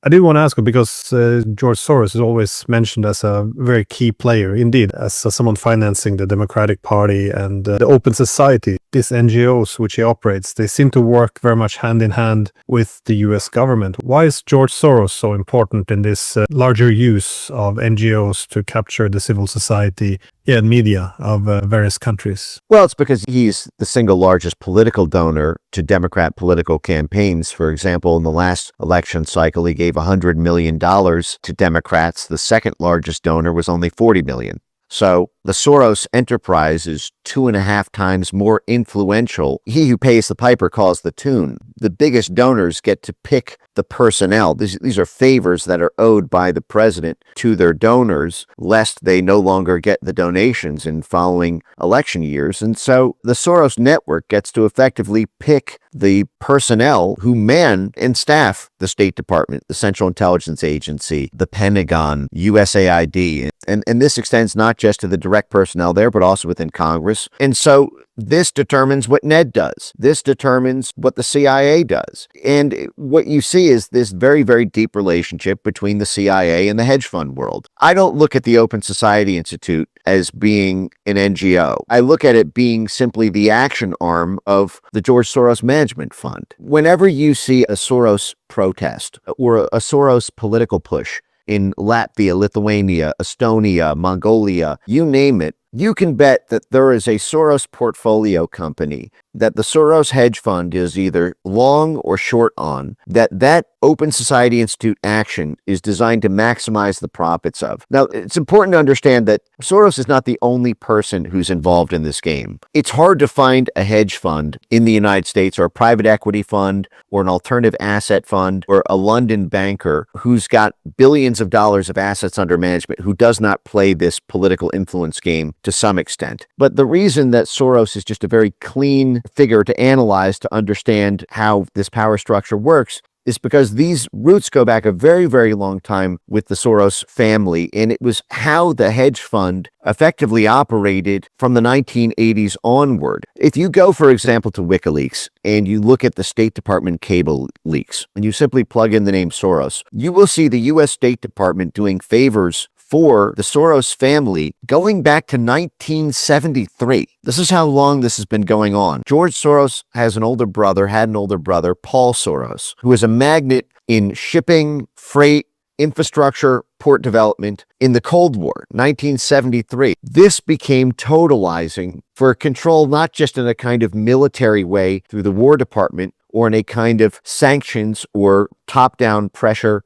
I did want to ask you because George Soros is always mentioned as a very key player, indeed, as someone financing the Democratic Party and the Open Society. These NGOs which he operates, they seem to work very much hand in hand with the US government. Why is George Soros so important in this larger use of NGOs to capture the civil society and media of various countries? Well, it's because he's the single largest political donor to Democrat political campaigns. For example, in the last election cycle, he gave $100 million to Democrats. The second largest donor was only $40 million. So the Soros enterprise is 2.5 times more influential. He who pays the piper calls the tune. The biggest donors get to pick the personnel. These are favors that are owed by the president to their donors, lest they no longer get the donations in following election years. And so the Soros network gets to effectively pick the personnel who man and staff the State Department, the Central Intelligence Agency, the Pentagon, USAID. And this extends not just to the direct personnel there, but also within Congress. And so this determines what Ned does. This determines what the CIA does. And what you see is this very, very deep relationship between the CIA and the hedge fund world. I don't look at the Open Society Institute as being an NGO. I look at it being simply the action arm of the George Soros Management Fund. Whenever you see a Soros protest or a Soros political push in Latvia, Lithuania, Estonia, Mongolia, you name it, you can bet that there is a Soros portfolio company that the Soros hedge fund is either long or short on, that Open Society Institute action is designed to maximize the profits of. Now, it's important to understand that Soros is not the only person who's involved in this game. It's hard to find a hedge fund in the United States or a private equity fund or an alternative asset fund or a London banker who's got billions of dollars of assets under management who does not play this political influence game to some extent. But the reason that Soros is just a very clean figure to analyze to understand how this power structure works is because these roots go back a very, very long time with the Soros family, and it was how the hedge fund effectively operated from the 1980s onward. If you go, for example, to WikiLeaks and you look at the State Department cable leaks, and you simply plug in the name Soros, you will see the U.S. State Department doing favors for the Soros family going back to 1973. This is how long this has been going on. George Soros had an older brother, Paul Soros, who is a magnate in shipping, freight, infrastructure, port development in the Cold War, 1973. This became totalizing for control, not just in a kind of military way through the War Department, or in a kind of sanctions or top-down pressure